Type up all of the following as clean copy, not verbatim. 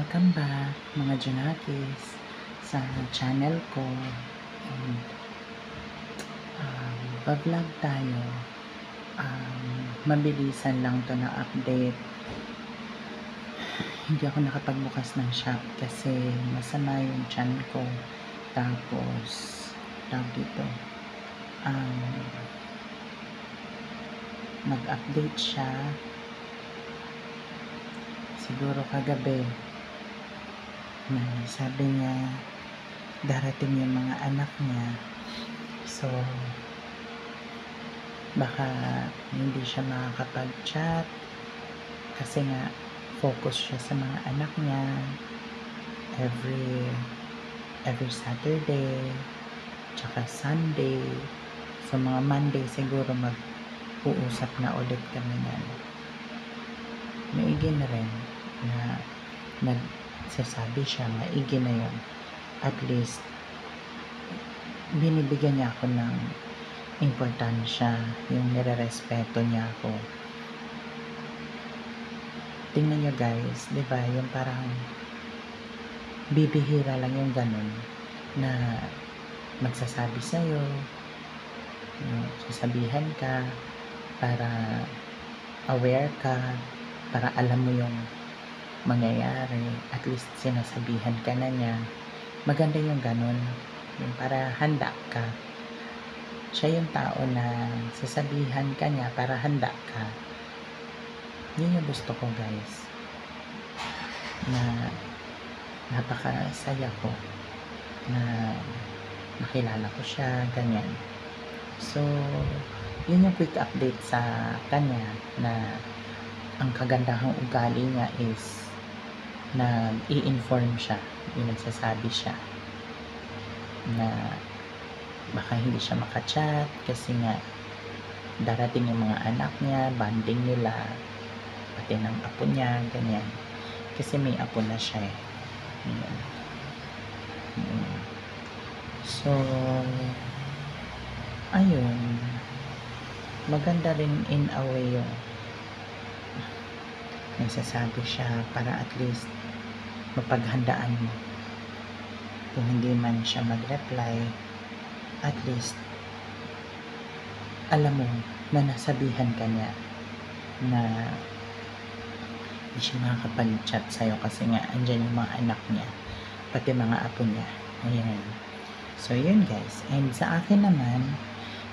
Welcome back mga Junakis sa channel ko. And vlog tayo. Mabilisan lang to na update. Hindi ako nakapagbukas ng shop kasi masama yung chan ko. Tapos tawag dito, nag-update siya siguro kagabi na sabi niya darating yung mga anak niya, so baka hindi siya makakapag-chat kasi nga focus siya sa mga anak niya every Saturday tsaka Sunday. So mga Monday siguro mag-uusap na ulit kami yan. Maigi na rin na nagsasabi siya, maigi na yun. At least binibigyan niya ako ng importansya, yung nire-respeto niya ako. Tingnan niyo guys, di ba, yung parang bibihira lang yung ganun na magsasabi sa'yo, sasabihan ka para aware ka, para alam mo yung mangyayari. At least sinasabihan ka na niya. Maganda yung ganun, yung para handa ka. Siya yung tao na sasabihan ka niya para handa ka. Yun yung gusto ko guys, na napakasaya ko na nakilala ko siya, ganyan. So yun yung quick update sa kanya, na ang kagandahang ugali niya is nag-i-inform siya, yung nagsasabi siya na baka hindi siya makachat kasi nga darating yung mga anak niya, banding nila, pati ng apo niya, ganyan. Kasi may apo na siya eh. So ayun, maganda rin in a way yung nagsasabi siya para at least mapaghandaan mo. Kung hindi man siya mag-reply, at least alam mo na nasabihan ka niya na hindi siya makakapag-chat sa'yo kasi nga andyan yung mga anak niya, pati mga apo niya. Ayan. So yun guys. And sa akin naman,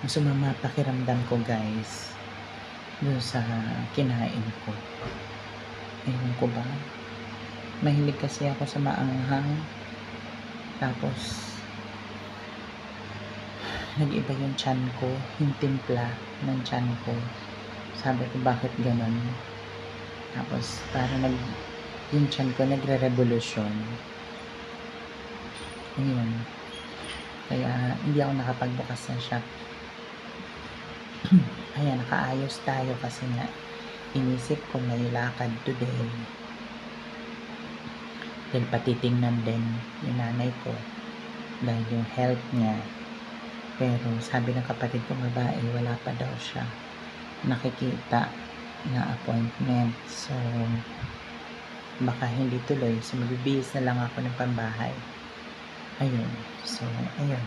ang sumama pakiramdam ko guys dun sa kinain ko. Ewan ko ba, mahilig kasi ako sa maanghang, tapos nag-iba yung tiyan ko, yung timpla ng tiyan ko. Sabi ko bakit ganon, tapos parang yung tiyan ko nagre-revolusyon. Ayun, kaya hindi ako nakapagbukas ng shop. Ayan, nakaayos tayo kasi nga inisip ko may lakad today. Dahil patitingnan din yung nanay ko dahil yung health niya. Pero sabi ng kapatid ko babae, wala pa daw siya nakikita na appointment. So baka hindi tuloy. So magbibihis na lang ako ng pambahay. Ayun. So ayun.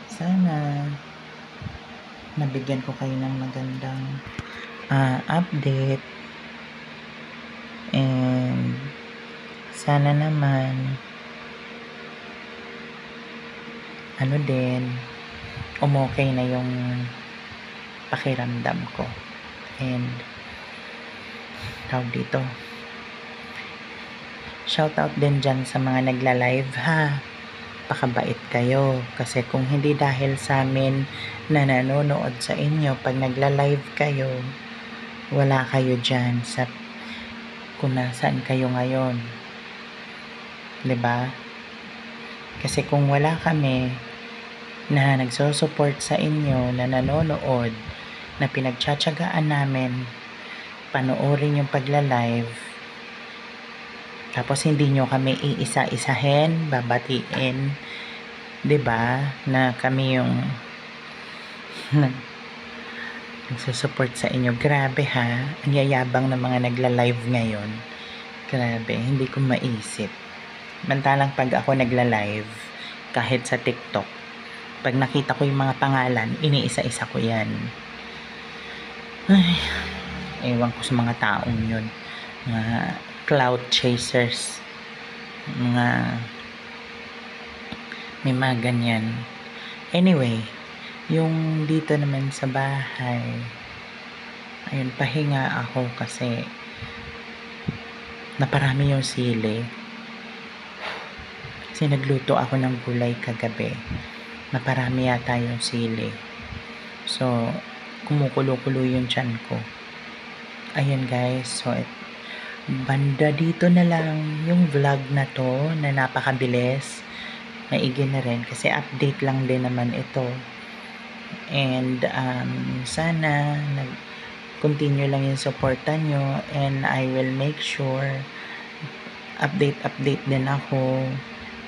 Sana nabigyan ko kayo ng magandang update, and sana naman din umokay na yung pakiramdam ko. And tawag dito, shoutout din dyan sa mga nagla-live ha, pakabait kayo kasi kung hindi dahil sa amin na nanonood sa inyo pag nagla-live kayo, wala kayo dyan sa kung nasaan kayo ngayon, 'di ba? Kasi kung wala kami na nagsusupport sa inyo, na nanonood, na pinagtsatsagaan namin panoorin yung pagla-live, tapos hindi nyo kami iisa-isahin, babatiin, 'di ba? Na kami yung nagsusupport sa inyo. Grabe ha, ang yayabang ng mga nagla-live ngayon. Grabe, hindi ko maisip. Mantalang pag ako nagla-live, kahit sa TikTok, pag nakita ko yung mga pangalan, iniisa-isa ko yan. Ay, ewan ko sa mga taong yun. Mga cloud chasers. May mga ganyan. Anyway, yung dito naman sa bahay, ayun, pahinga ako kasi naparami yung sili. Kasi nagluto ako ng gulay kagabi. Naparami yata yung sili. So, kumukulo-kulo yung tiyan ko. Ayun guys, so banda dito na lang yung vlog na to na napakabilis. Maigi na rin kasi update lang din naman ito. And sana continue lang yung suporta nyo, and I will make sure update din ako,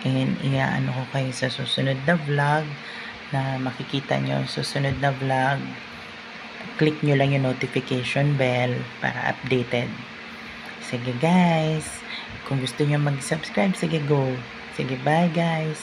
and iaano ko kayo sa susunod na vlog na makikita nyo susunod na vlog. Click nyo lang yung notification bell para updated. Sige guys, kung gusto nyo mag-subscribe, sige go. Sige, bye guys.